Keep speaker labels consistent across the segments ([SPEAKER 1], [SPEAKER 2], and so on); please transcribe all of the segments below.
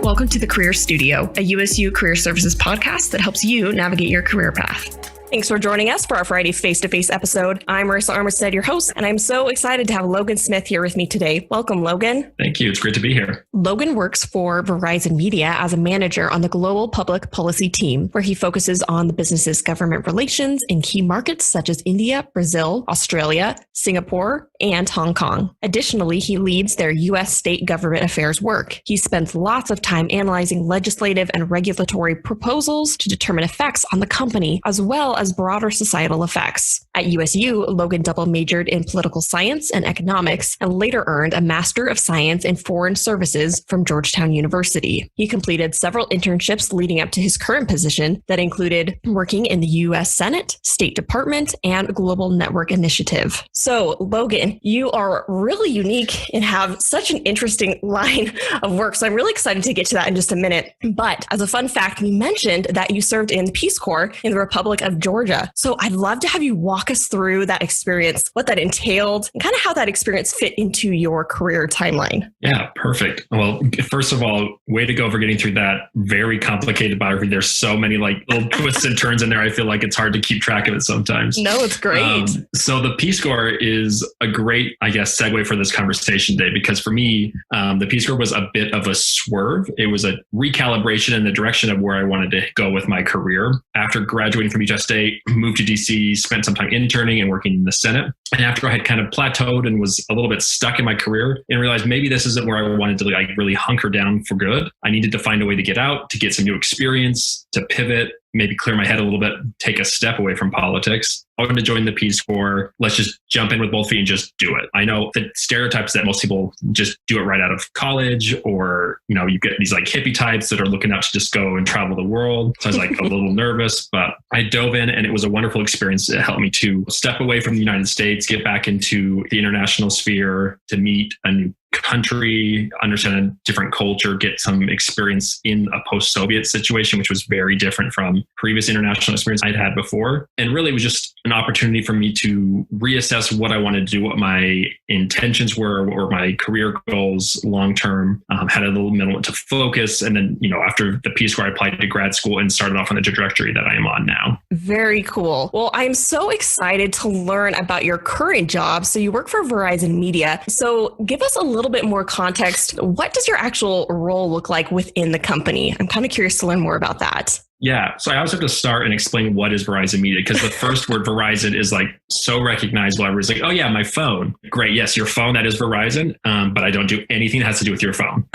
[SPEAKER 1] Welcome to the Career Studio, a USU career services podcast that helps you navigate your career path. Thanks for joining us for our Friday face-to-face episode. I'm Marissa Armistead, your host, and I'm so excited to have Logan Smith here with me today. Welcome, Logan.
[SPEAKER 2] Thank you. It's great to be here.
[SPEAKER 1] Logan works for Verizon Media as a manager on the global public policy team, where he focuses on the business's government relations in key markets such as India, Brazil, Australia, Singapore, and Hong Kong. Additionally, he leads their U.S. state government affairs work. He spends lots of time analyzing legislative and regulatory proposals to determine effects on the company, as well as broader societal effects. At USU, Logan double majored in political science and economics and later earned a Master of Science in Foreign Services from Georgetown University. He completed several internships leading up to his current position that included working in the U.S. Senate, State Department, and Global Network Initiative. So, Logan, you are really unique and have such an interesting line of work. So I'm really excited to get to that in just a minute. But as a fun fact, you mentioned that you served in the Peace Corps in the Republic of Georgia. So I'd love to have you walk us through that experience, what that entailed, and kind of how that experience fit into your career timeline.
[SPEAKER 2] Yeah, perfect. Well, first of all, way to go for getting through that very complicated biography. There's so many little twists and turns in there. I feel like it's hard to keep track of it sometimes.
[SPEAKER 1] No, it's great.
[SPEAKER 2] So the Peace Corps is a great, segue for this conversation today, because for me, the Peace Corps was a bit of a swerve. It was a recalibration in the direction of where I wanted to go with my career. After graduating from Utah State, moved to DC, spent some time interning and working in the Senate. And after I had kind of plateaued and was a little bit stuck in my career and realized maybe this isn't where I wanted to really hunker down for good, I needed to find a way to get out, to get some new experience, to pivot, maybe clear my head a little bit, take a step away from politics. I wanted to join the Peace Corps. Let's just jump in with both feet and just do it. I know the stereotypes that most people just do it right out of college, or, you get these hippie types that are looking out to just go and travel the world. So I was a little nervous, but I dove in and it was a wonderful experience. It helped me to step away from the United States, get back into the international sphere, to meet a new country, understand a different culture, get some experience in a post-Soviet situation, which was very different from previous international experience I'd had before. And really, it was just an opportunity for me to reassess what I wanted to do, what my intentions were, or my career goals long-term. Had a little moment to focus. And then, after the Peace Corps, I applied to grad school and started off on the trajectory that I am on now.
[SPEAKER 1] Very cool. Well, I'm so excited to learn about your current job. So you work for Verizon Media. So give us a little bit more context. What does your actual role look like within the company? I'm kind of curious to learn more about that.
[SPEAKER 2] Yeah. So I always have to start and explain what is Verizon Media, because the first word Verizon is so recognizable. Everyone's oh yeah, my phone. Great. Yes, your phone, that is Verizon. But I don't do anything that has to do with your phone.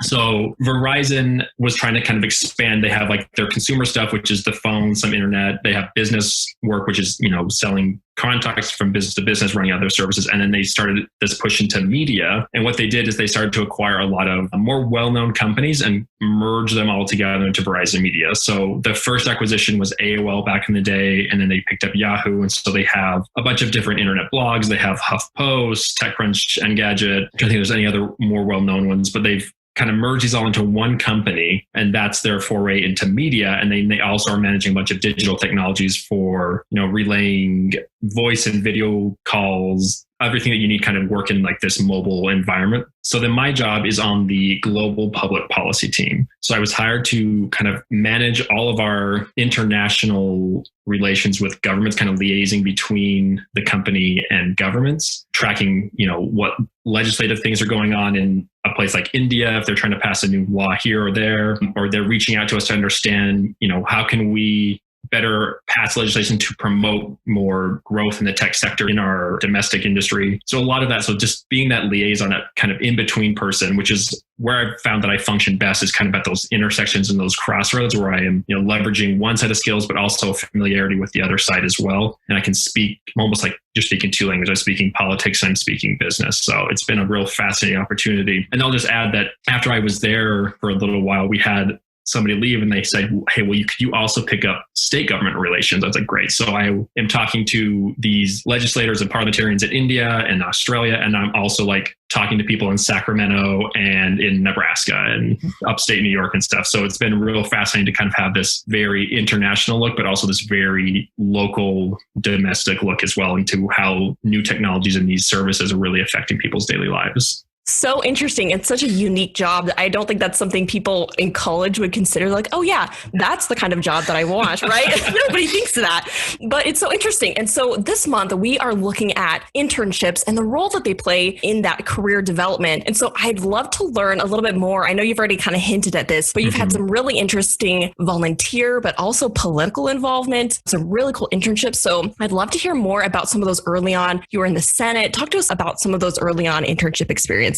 [SPEAKER 2] So Verizon was trying to kind of expand. They have their consumer stuff, which is the phone, some internet. They have business work, which is, selling contacts from business to business, running other services. And then they started this push into media. And what they did is they started to acquire a lot of more well-known companies and merge them all together into Verizon Media. So the first acquisition was AOL back in the day, and then they picked up Yahoo. And so they have a bunch of different internet blogs. They have HuffPost, TechCrunch, Engadget. I don't think there's any other more well-known ones, but they've kind of merge these all into one company, and that's their foray into media. And then they also are managing a bunch of digital technologies for, relaying voice and video calls, everything that you need kind of work in this mobile environment. So then my job is on the global public policy team. So I was hired to kind of manage all of our international relations with governments, kind of liaising between the company and governments, tracking, what legislative things are going on in a place like India, if they're trying to pass a new law here or there, or they're reaching out to us to understand, how can we better pass legislation to promote more growth in the tech sector in our domestic industry. So a lot of that, so just being that liaison, that kind of in-between person, which is where I've found that I function best, is kind of at those intersections and those crossroads where I am, leveraging one set of skills, but also familiarity with the other side as well. And I can speak almost like you're speaking two languages. I'm speaking politics, I'm speaking business. So it's been a real fascinating opportunity. And I'll just add that after I was there for a little while, we had somebody leave and they said, hey, well, could you also pick up state government relations? I was great. So I am talking to these legislators and parliamentarians in India and Australia. And I'm also talking to people in Sacramento and in Nebraska and upstate New York and stuff. So it's been real fascinating to kind of have this very international look, but also this very local domestic look as well into how new technologies and these services are really affecting people's daily lives.
[SPEAKER 1] So interesting. It's such a unique job that I don't think that's something people in college would consider like, oh yeah, that's the kind of job that I want, right? Nobody thinks that, but it's so interesting. And so this month we are looking at internships and the role that they play in that career development. And so I'd love to learn a little bit more. I know you've already kind of hinted at this, but you've had some really interesting volunteer, but also political involvement, some really cool internships. So I'd love to hear more about some of those early on. You were in the Senate. Talk to us about some of those early on internship experiences.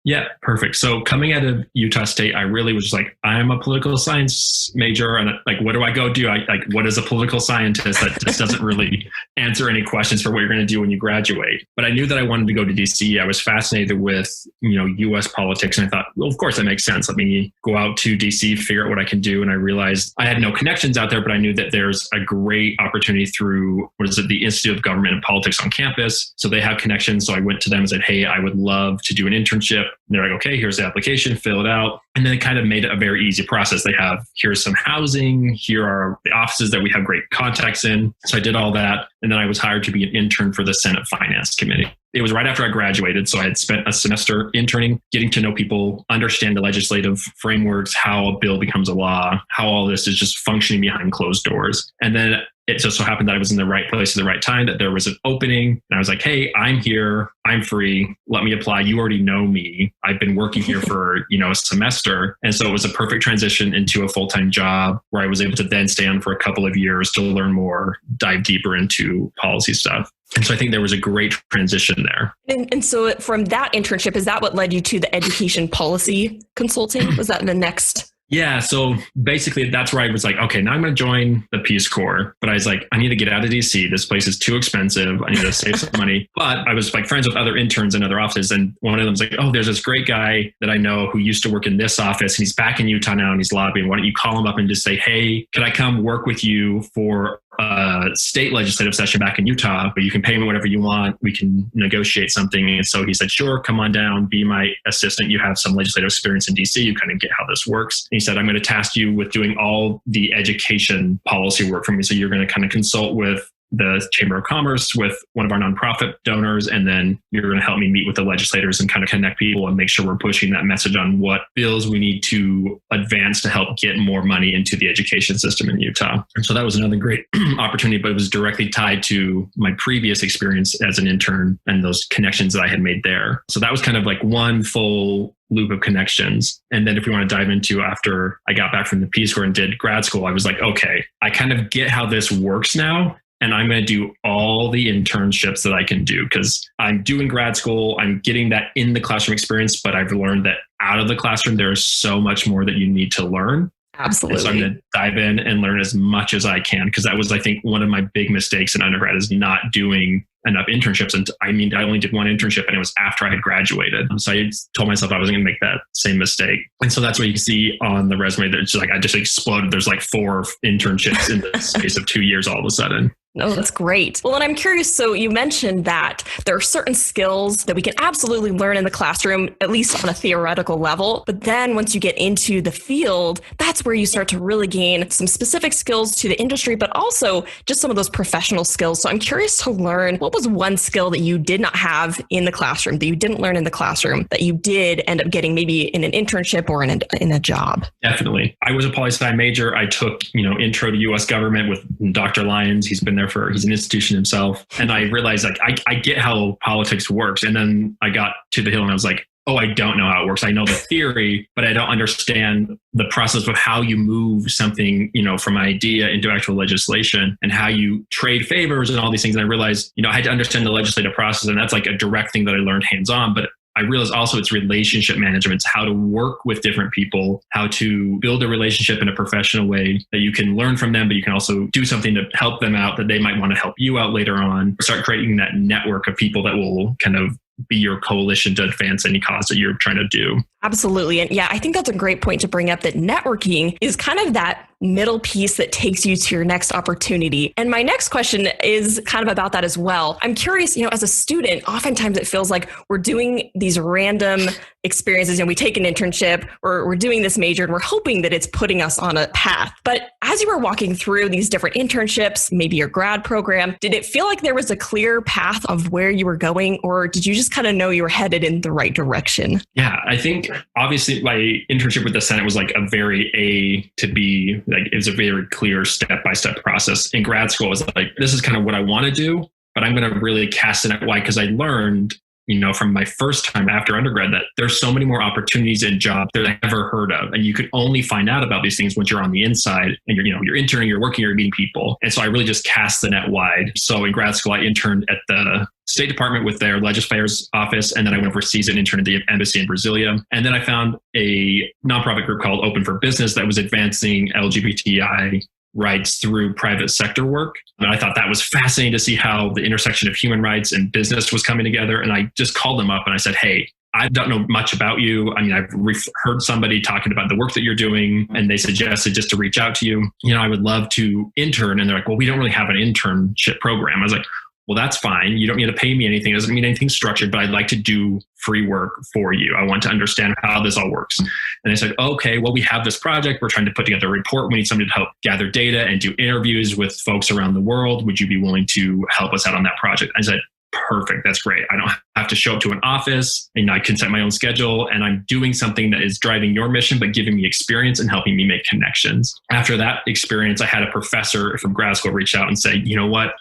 [SPEAKER 2] Yeah, perfect. So coming out of Utah State, I really was just like, I'm a political science major. And like, what do I go do? What is a political scientist? That just doesn't really answer any questions for what you're going to do when you graduate. But I knew that I wanted to go to DC. I was fascinated with, US politics. And I thought, well, of course that makes sense. Let me go out to DC, figure out what I can do. And I realized I had no connections out there, but I knew that there's a great opportunity through, the Institute of Government and Politics on campus. So they have connections. So I went to them and said, hey, I would love to do an internship. And they're like, okay, here's the application, fill it out. And then it kind of made it a very easy process. They have, here's some housing, here are the offices that we have great contacts in. So I did all that. And then I was hired to be an intern for the Senate Finance Committee. It was right after I graduated. So I had spent a semester interning, getting to know people, understand the legislative frameworks, how a bill becomes a law, how all this is just functioning behind closed doors. And then it just so happened that I was in the right place at the right time, that there was an opening. And I was like, hey, I'm here. I'm free. Let me apply. You already know me. I've been working here for, a semester. And so it was a perfect transition into a full-time job where I was able to then stay on for a couple of years to learn more, dive deeper into policy stuff. And so I think there was a great transition there.
[SPEAKER 1] And so from that internship, is that what led you to the education policy consulting? Was that the next?
[SPEAKER 2] Yeah. So basically that's where I was like, okay, now I'm going to join the Peace Corps. But I was like, I need to get out of DC. This place is too expensive. I need to save some money. But I was like friends with other interns in other offices. And one of them was like, oh, there's this great guy that I know who used to work in this office. And he's back in Utah now and he's lobbying. Why don't you call him up and just say, hey, could I come work with you for a state legislative session back in Utah? But you can pay me whatever you want. We can negotiate something. And so he said, sure, come on down, be my assistant. You have some legislative experience in DC. You kind of get how this works. And he said, I'm going to task you with doing all the education policy work for me. So you're going to kind of consult with the Chamber of Commerce, with one of our nonprofit donors, and then you're going to help me meet with the legislators and kind of connect people and make sure we're pushing that message on what bills we need to advance to help get more money into the education system in Utah. And so that was another great opportunity, but it was directly tied to my previous experience as an intern and those connections that I had made there. So that was kind of like one full loop of connections. And then if we want to dive into after I got back from the Peace Corps and did grad school, I was like, okay, I kind of get how this works now. And I'm going to do all the internships that I can do because I'm doing grad school. I'm getting that in the classroom experience, but I've learned that out of the classroom, there's so much more that you need to learn.
[SPEAKER 1] Absolutely.
[SPEAKER 2] And so I'm going to dive in and learn as much as I can because that was, I think, one of my big mistakes in undergrad is not doing enough internships. And I only did one internship and it was after I had graduated. So I told myself I wasn't going to make that same mistake. And so that's what you can see on the resume that it's just like, I just exploded. There's like 4 internships in the space of 2 years all of a sudden.
[SPEAKER 1] Oh, that's great. Well, and I'm curious. So you mentioned that there are certain skills that we can absolutely learn in the classroom, at least on a theoretical level. But then once you get into the field, that's where you start to really gain some specific skills to the industry, but also just some of those professional skills. So I'm curious to learn, what was one skill that you did not have in the classroom, that you didn't learn in the classroom, that you did end up getting maybe in an internship or in a job?
[SPEAKER 2] Definitely. I was a poli-sci major. I took, intro to U.S. government with Dr. Lyons. He's been there he's an institution himself. And I realized like, I get how politics works. And then I got to the Hill and I was like, oh, I don't know how it works. I know the theory, but I don't understand the process of how you move something, from idea into actual legislation and how you trade favors and all these things. And I realized, I had to understand the legislative process. And that's like a direct thing that I learned hands-on. But I realized also it's relationship management. It's how to work with different people, how to build a relationship in a professional way that you can learn from them, but you can also do something to help them out that they might want to help you out later on. Start creating that network of people that will kind of be your coalition to advance any cause that you're trying to do.
[SPEAKER 1] Absolutely. And yeah, I think that's a great point to bring up, that networking is kind of that middle piece that takes you to your next opportunity. And my next question is kind of about that as well. I'm curious, as a student, oftentimes it feels like we're doing these random experiences. We take an internship, or we're doing this major, and we're hoping that it's putting us on a path. But as you were walking through these different internships, maybe your grad program, did it feel like there was a clear path of where you were going, or did you just kind of know you were headed in the right direction?
[SPEAKER 2] Yeah, I think obviously my internship with the Senate was like a very A to B, like it was a very clear step-by-step process. In grad school, I was like, this is kind of what I want to do, but I'm going to really cast a net wide, because I learned from my first time after undergrad that there's so many more opportunities in jobs that I never heard of. And you could only find out about these things once you're on the inside and you're interning, you're working, you're meeting people. And so I really just cast the net wide. So in grad school, I interned at the State Department with their legislators office. And then I went overseas and interned at the embassy in Brasilia. And then I found a nonprofit group called Open for Business that was advancing LGBTI rights through private sector work. And I thought that was fascinating to see how the intersection of human rights and business was coming together. And I just called them up and I said, hey, I don't know much about you. I mean, I've heard somebody talking about the work that you're doing, and they suggested just to reach out to you. I would love to intern. And they're like, well, we don't really have an internship program. I was like, well, that's fine. You don't need to pay me anything. It doesn't mean anything structured, but I'd like to do free work for you. I want to understand how this all works. And they said, okay, well, we have this project. We're trying to put together a report. We need somebody to help gather data and do interviews with folks around the world. Would you be willing to help us out on that project? I said, perfect. That's great. I don't have to show up to an office, and I can set my own schedule, and I'm doing something that is driving your mission, but giving me experience and helping me make connections. After that experience, I had a professor from grad school reach out and say, you know what?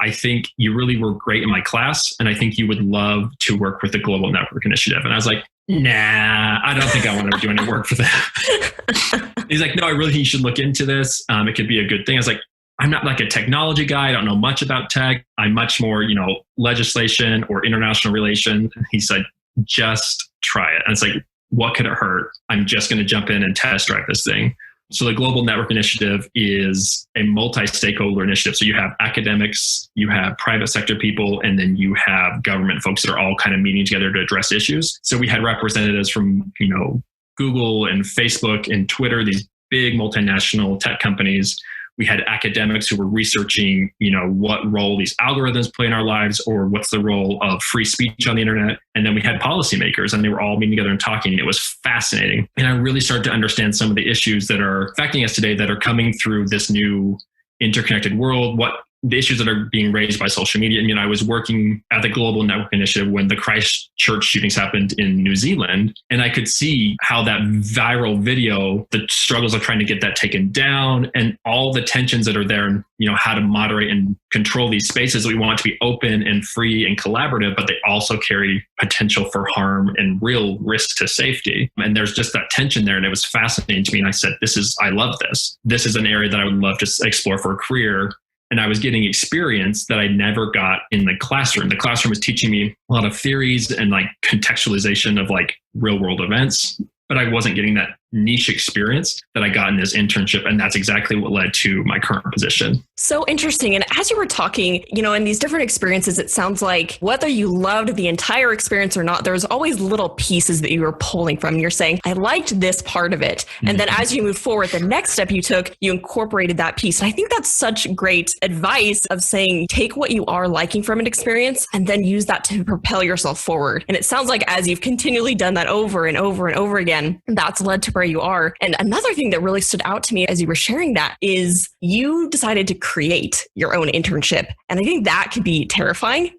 [SPEAKER 2] I think you really were great in my class, and I think you would love to work with the Global Network Initiative. And I was like, nah, I don't think I want to do any work for that. He's like, no, I really think you should look into this. It could be a good thing. I was like, I'm not like a technology guy. I don't know much about tech. I'm much more, legislation or international relations. And he said, just try it. And it's like, what could it hurt? I'm just going to jump in and test drive this thing. So the Global Network Initiative is a multi-stakeholder initiative. So you have academics, you have private sector people, and then you have government folks that are all kind of meeting together to address issues. So we had representatives from, Google and Facebook and Twitter, these big multinational tech companies. We had academics who were researching, what role these algorithms play in our lives, or what's the role of free speech on the internet. And then we had policymakers, and they were all meeting together and talking. And it was fascinating. And I really started to understand some of the issues that are affecting us today that are coming through this new interconnected world, what the issues that are being raised by social media. I was working at the Global Network Initiative when the Christchurch shootings happened in New Zealand, and I could see how that viral video, the struggles of trying to get that taken down, and all the tensions that are there, and how to moderate and control these spaces that we want to be open and free and collaborative, but they also carry potential for harm and real risk to safety. And there's just that tension there, and it was fascinating to me. And I said, I love this. This is an area that I would love to explore for a career. And I was getting experience that I never got in the classroom. The classroom was teaching me a lot of theories and like contextualization of like real world events, but I wasn't getting that niche experience that I got in this internship. And that's exactly what led to my current position.
[SPEAKER 1] So interesting. And as you were talking, in these different experiences, it sounds like whether you loved the entire experience or not, there's always little pieces that you were pulling from. You're saying, I liked this part of it. And then as you move forward, the next step you took, you incorporated that piece. And I think that's such great advice of saying, take what you are liking from an experience and then use that to propel yourself forward. And it sounds like as you've continually done that over and over and over again, that's led to where you are. And another thing that really stood out to me as you were sharing that is you decided to create your own internship. And I think that could be terrifying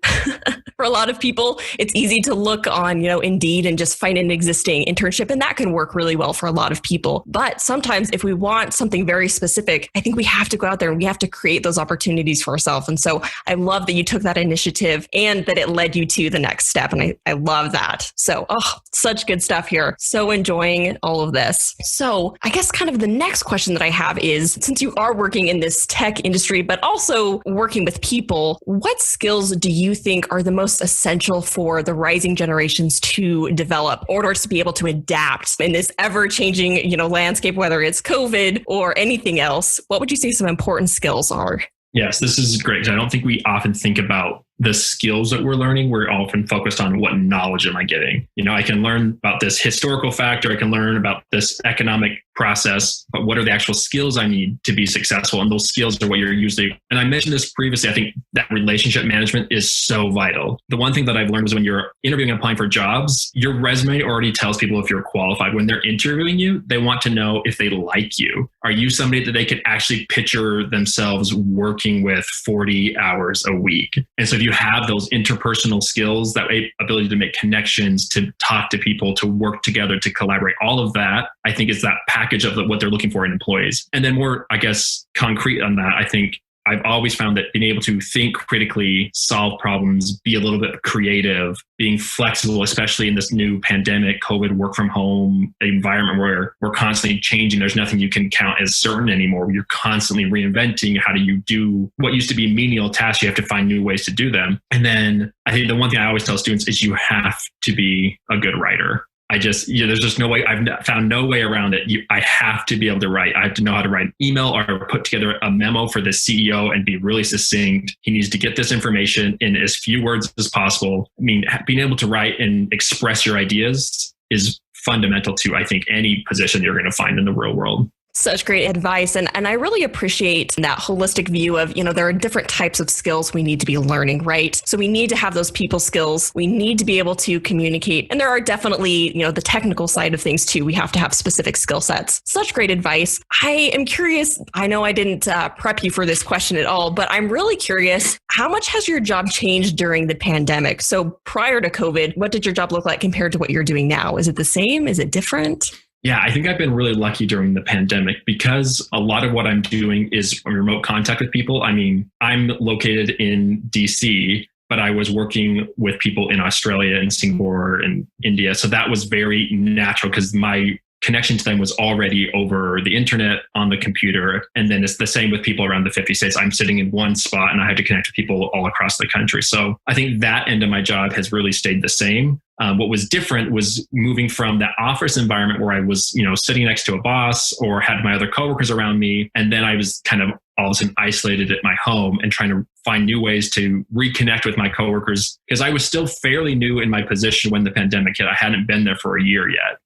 [SPEAKER 1] for a lot of people. It's easy to look on, Indeed and just find an existing internship, and that can work really well for a lot of people. But sometimes if we want something very specific, I think we have to go out there and we have to create those opportunities for ourselves. And so I love that you took that initiative and that it led you to the next step. And I love that. So, such good stuff here. So enjoying all of this. So I guess kind of the next question that I have is, since you are working in this tech industry, but also working with people, what skills do you think are the most essential for the rising generations to develop in order to be able to adapt in this ever-changing, landscape, whether it's COVID or anything else? What would you say some important skills are?
[SPEAKER 2] Yes, this is great. I don't think we often think about the skills that we're learning, we're often focused on what knowledge am I getting? I can learn about this historical fact, or I can learn about this economic process, but what are the actual skills I need to be successful? And those skills are what you're usually, and I mentioned this previously, I think that relationship management is so vital. The one thing that I've learned was when you're interviewing and applying for jobs, your resume already tells people if you're qualified. When they're interviewing you, they want to know if they like you. Are you somebody that they could actually picture themselves working with 40 hours a week? And so if you have those interpersonal skills, that ability to make connections, to talk to people, to work together, to collaborate, all of that, I think is that package of what they're looking for in employees. And then more, I guess, concrete on that, I think I've always found that being able to think critically, solve problems, be a little bit creative, being flexible, especially in this new pandemic, COVID, work from home environment where we're constantly changing. There's nothing you can count as certain anymore. You're constantly reinventing. How do you do what used to be menial tasks? You have to find new ways to do them. And then I think the one thing I always tell students is you have to be a good writer. There's just no way. I've found no way around it. I have to be able to write. I have to know how to write an email or put together a memo for the CEO and be really succinct. He needs to get this information in as few words as possible. I mean, being able to write and express your ideas is fundamental to, I think, any position you're going to find in the real world.
[SPEAKER 1] Such great advice. And I really appreciate that holistic view of, there are different types of skills we need to be learning, right? So we need to have those people skills. We need to be able to communicate. And there are definitely, the technical side of things too. We have to have specific skill sets. Such great advice. I am curious. I know I didn't prep you for this question at all, but I'm really curious. How much has your job changed during the pandemic? So prior to COVID, what did your job look like compared to what you're doing now? Is it the same? Is it different?
[SPEAKER 2] Yeah, I think I've been really lucky during the pandemic because a lot of what I'm doing is remote contact with people. I mean, I'm located in DC, but I was working with people in Australia and Singapore and India. So that was very natural because my connection to them was already over the internet on the computer. And then it's the same with people around the 50 states. I'm sitting in one spot and I had to connect with people all across the country. So I think that end of my job has really stayed the same. What was different was moving from that office environment where I was, sitting next to a boss or had my other coworkers around me. And then I was kind of all of a sudden isolated at my home and trying to find new ways to reconnect with my coworkers because I was still fairly new in my position when the pandemic hit. I hadn't been there for a year yet.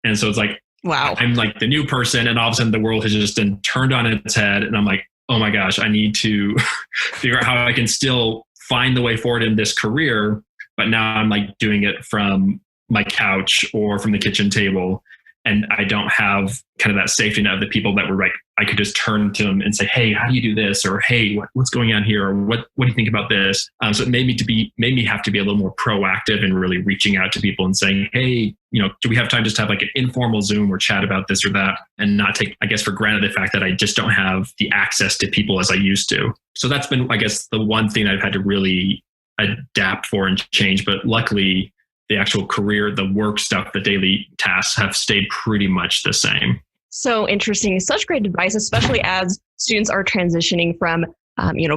[SPEAKER 2] And so it's like, wow, I'm like the new person and all of a sudden the world has just been turned on its head. And I'm like, oh my gosh, I need to figure out how I can still find the way forward in this career. But now I'm like doing it from my couch or from the kitchen table. And I don't have kind of that safety net of the people that were like, I could just turn to them and say, hey, how do you do this? Or, hey, what's going on here? Or what do you think about this? So it made me have to be a little more proactive and really reaching out to people and saying, hey, do we have time just to have like an informal Zoom or chat about this or that and not take, I guess, for granted the fact that I just don't have the access to people as I used to. So that's been, I guess, the one thing I've had to really adapt for and change. But luckily, the actual career, the work stuff, the daily tasks have stayed pretty much the same.
[SPEAKER 1] So interesting. Such great advice, especially as students are transitioning from,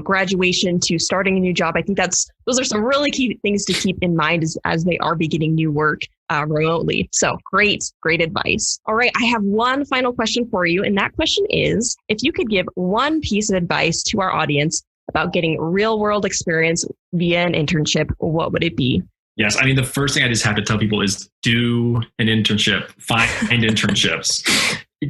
[SPEAKER 1] graduation to starting a new job. I think those are some really key things to keep in mind as they are beginning new work remotely. So great advice. All right. I have one final question for you. And that question is, if you could give one piece of advice to our audience about getting real world experience via an internship, what would it be?
[SPEAKER 2] Yes. I mean, the first thing I just have to tell people is do an internship, find internships.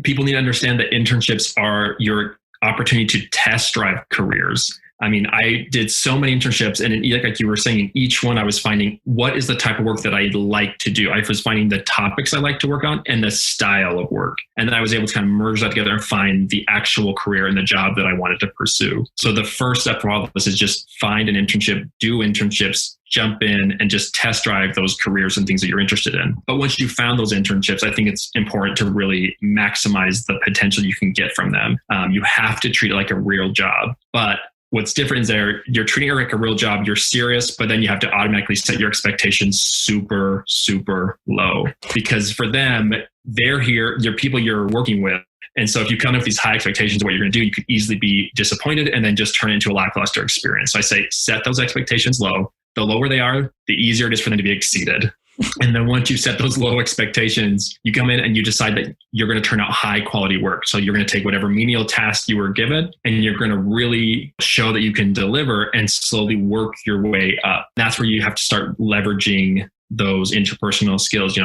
[SPEAKER 2] People need to understand that internships are your opportunity to test drive careers. I mean, I did so many internships and like you were saying, in each one I was finding what is the type of work that I like to do. I was finding the topics I like to work on and the style of work. And then I was able to kind of merge that together and find the actual career and the job that I wanted to pursue. So the first step for all of us is just find an internship, do internships, jump in and just test drive those careers and things that you're interested in. But once you found those internships, I think it's important to really maximize the potential you can get from them. You have to treat it like a real job. But what's different is you're treating it like a real job, you're serious, but then you have to automatically set your expectations super, super low. Because for them, they're here, they're people you're working with. And so if you come in with these high expectations of what you're going to do, you could easily be disappointed and then just turn it into a lackluster experience. So I say, set those expectations low. The lower they are, the easier it is for them to be exceeded. And then once you set those low expectations, you come in and you decide that you're going to turn out high quality work. So you're going to take whatever menial task you were given and you're going to really show that you can deliver and slowly work your way up. That's where you have to start leveraging those interpersonal skills.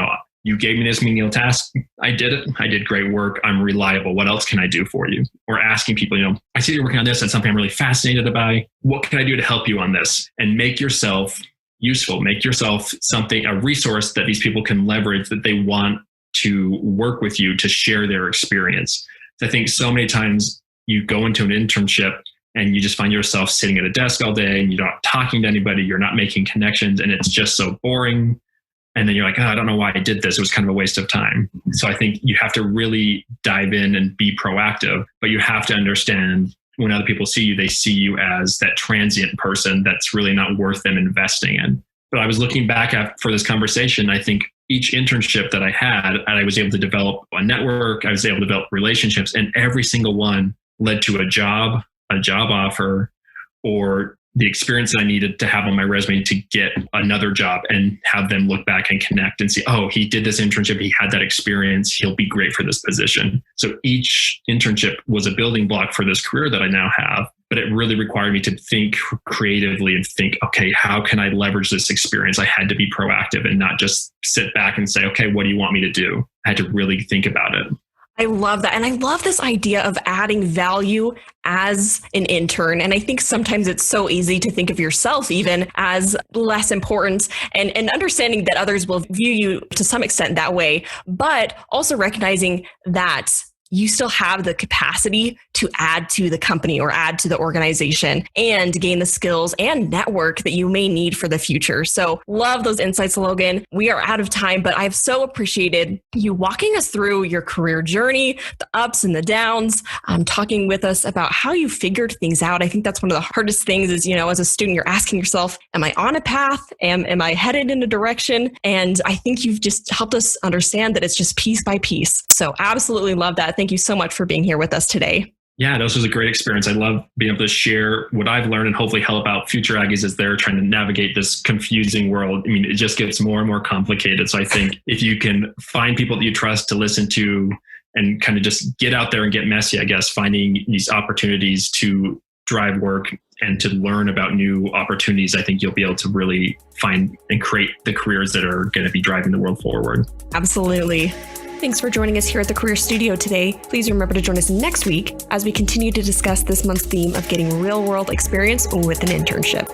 [SPEAKER 2] You gave me this menial task. I did it. I did great work. I'm reliable. What else can I do for you? Or asking people, I see you're working on this. That's something I'm really fascinated by. What can I do to help you on this? And make yourself useful. Make yourself a resource that these people can leverage, that they want to work with you to share their experience. I think so many times you go into an internship and you just find yourself sitting at a desk all day and you're not talking to anybody. You're not making connections and it's just so boring. And then you're like, I don't know why I did this. It was kind of a waste of time. So I think you have to really dive in and be proactive, but you have to understand when other people see you, they see you as that transient person that's really not worth them investing in. But I was looking back for this conversation. I think each internship that I had, I was able to develop a network. I was able to develop relationships, and every single one led to a job offer, or the experience that I needed to have on my resume to get another job and have them look back and connect and see, oh, he did this internship. He had that experience. He'll be great for this position. So each internship was a building block for this career that I now have, but it really required me to think creatively and think, okay, how can I leverage this experience? I had to be proactive and not just sit back and say, okay, what do you want me to do? I had to really think about it.
[SPEAKER 1] I love that. And I love this idea of adding value as an intern. And I think sometimes it's so easy to think of yourself even as less important and understanding that others will view you to some extent that way, but also recognizing that you still have the capacity to add to the company or add to the organization and gain the skills and network that you may need for the future. So love those insights, Logan. We are out of time, but I've so appreciated you walking us through your career journey, the ups and the downs, talking with us about how you figured things out. I think that's one of the hardest things is, as a student, you're asking yourself, am I on a path? Am I headed in a direction? And I think you've just helped us understand that it's just piece by piece. So absolutely love that. Thank you so much for being here with us today.
[SPEAKER 2] Yeah, this was a great experience. I love being able to share what I've learned and hopefully help out future Aggies as they're trying to navigate this confusing world. I mean, it just gets more and more complicated. So I think if you can find people that you trust to listen to and kind of just get out there and get messy, I guess, finding these opportunities to drive work and to learn about new opportunities, I think you'll be able to really find and create the careers that are going to be driving the world forward.
[SPEAKER 1] Absolutely. Thanks for joining us here at the Career Studio today. Please remember to join us next week as we continue to discuss this month's theme of getting real-world experience with an internship.